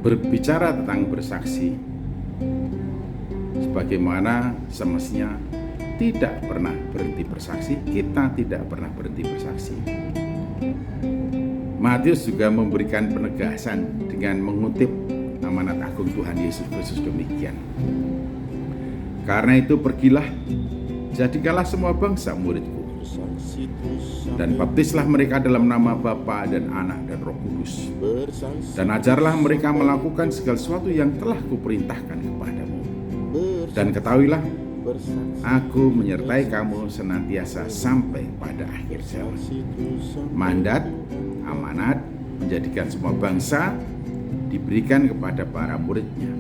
berbicara tentang bersaksi, sebagaimana semestinya tidak pernah berhenti bersaksi, kita tidak pernah berhenti bersaksi. Matius juga memberikan penegasan dengan mengutip amanat agung Tuhan Yesus Kristus demikian. Karena itu pergilah, jadikanlah semua bangsa muridku, dan baptislah mereka dalam nama Bapa dan Anak dan Roh Kudus, dan ajarlah mereka melakukan segala sesuatu yang telah kuperintahkan kepadamu. Dan ketahuilah, aku menyertai kamu senantiasa sampai pada akhir zaman. Mandat, amanat menjadikan semua bangsa diberikan kepada para muridnya,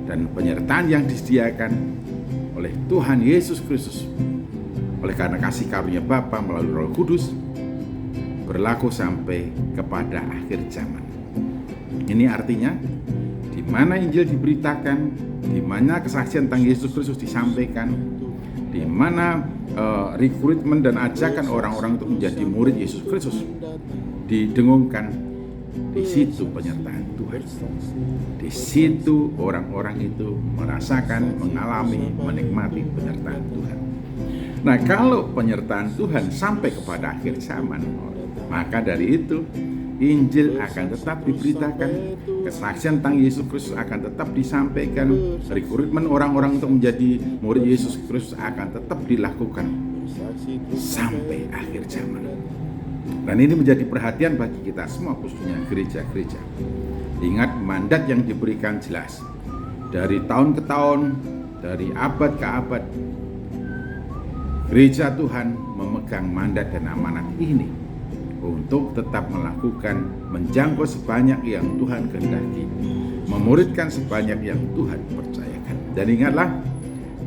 dan penyertaan yang disediakan oleh Tuhan Yesus Kristus oleh karena kasih karunia Bapa melalui Roh Kudus berlaku sampai kepada akhir zaman. Ini artinya di mana Injil diberitakan, di mana kesaksian tentang Yesus Kristus disampaikan, di mana rekrutmen dan ajakan orang-orang untuk menjadi murid Yesus Kristus didengungkan, di situ penyertaan Tuhan. Di situ orang-orang itu merasakan, mengalami, menikmati penyertaan Tuhan. Nah, kalau penyertaan Tuhan sampai kepada akhir zaman, maka dari itu Injil akan tetap diberitakan, kesaksian tentang Yesus Kristus akan tetap disampaikan, rekrutmen orang-orang untuk menjadi murid Yesus Kristus akan tetap dilakukan sampai akhir zaman. Dan ini menjadi perhatian bagi kita semua, khususnya gereja-gereja. Ingat, mandat yang diberikan jelas. Dari tahun ke tahun, dari abad ke abad, gereja Tuhan memegang mandat dan amanat ini untuk tetap melakukan, menjangkau sebanyak yang Tuhan kehendaki, memuridkan sebanyak yang Tuhan percayakan. Dan ingatlah,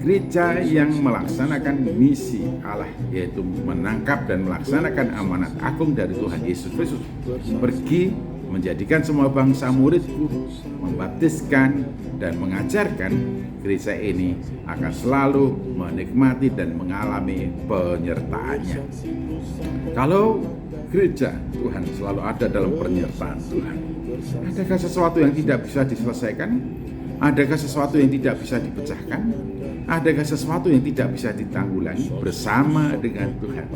gereja yang melaksanakan misi Allah, yaitu menangkap dan melaksanakan amanat agung dari Tuhan Yesus Kristus, pergi menjadikan semua bangsa muridku, membaptiskan dan mengajarkan, gereja ini akan selalu menikmati dan mengalami penyertaannya. Kalau gereja Tuhan selalu ada dalam penyertaan Tuhan, adakah sesuatu yang tidak bisa diselesaikan? Adakah sesuatu yang tidak bisa dipecahkan? Adakah sesuatu yang tidak bisa ditanggulangi? Bersama dengan Tuhan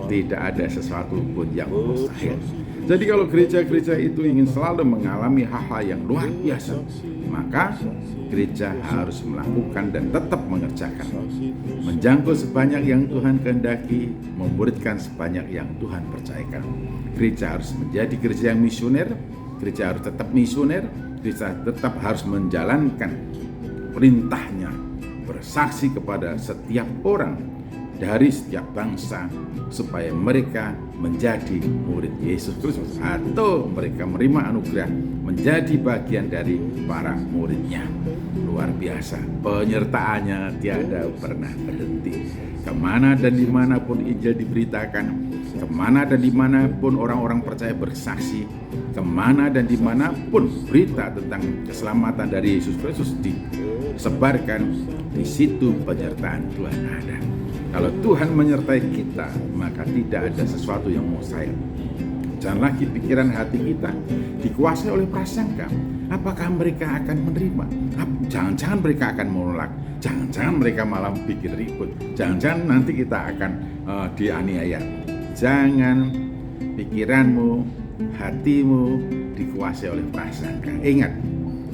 tidak ada sesuatu pun yang mustahil. Jadi kalau gereja-gereja itu ingin selalu mengalami hal-hal yang luar biasa, maka gereja harus melakukan dan tetap mengerjakan, menjangkau sebanyak yang Tuhan kehendaki, memuridkan sebanyak yang Tuhan percayakan. Gereja harus menjadi gereja yang misioner, gereja harus tetap misioner, gereja tetap harus menjalankan perintahnya, bersaksi kepada setiap orang dari setiap bangsa supaya mereka menjadi murid Yesus Kristus atau mereka menerima anugerah menjadi bagian dari para muridnya. Luar biasa, penyertaannya tiada pernah berhenti. Kemana dan dimanapun Injil diberitakan, kemana dan dimanapun orang-orang percaya bersaksi, kemana dan dimanapun berita tentang keselamatan dari Yesus Kristus disebarkan, di situ penyertaan Tuhan ada. Kalau Tuhan menyertai kita, maka tidak ada sesuatu yang mustahil. Jangan lagi pikiran hati kita dikuasai oleh prasangka. Apakah mereka akan menerima? Jangan-jangan mereka akan menolak. Jangan-jangan mereka malah bikin ribut. Jangan-jangan nanti kita akan dianiaya. Jangan pikiranmu, hatimu dikuasai oleh prasangka. Ingat,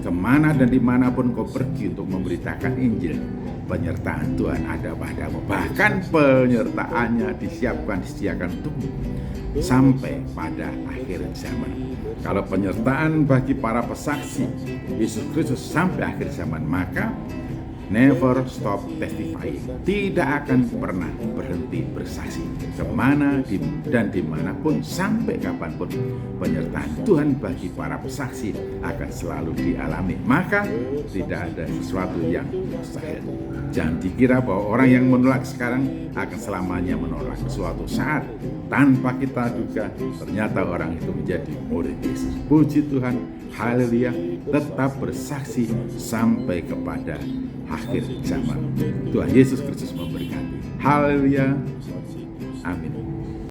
kemana dan dimanapun kau pergi untuk memberitakan Injil, penyertaan Tuhan ada padamu. Bahkan penyertaannya disediakan untukmu sampai pada akhir zaman. Kalau penyertaan bagi para pesaksi Yesus Kristus sampai akhir zaman, maka never stop testifying, tidak akan pernah berhenti bersaksi kemana dan dimanapun sampai kapanpun. Penyertaan Tuhan bagi para pesaksi akan selalu dialami, maka tidak ada sesuatu yang mustahil. Jangan dikira bahwa orang yang menolak sekarang akan selamanya menolak. Suatu saat tanpa kita duga ternyata orang itu menjadi murid Yesus. Puji Tuhan, haleluya, tetap bersaksi sampai kepada akhir zaman. Tuhan Yesus Kristus memberkati. Haleluya, amin.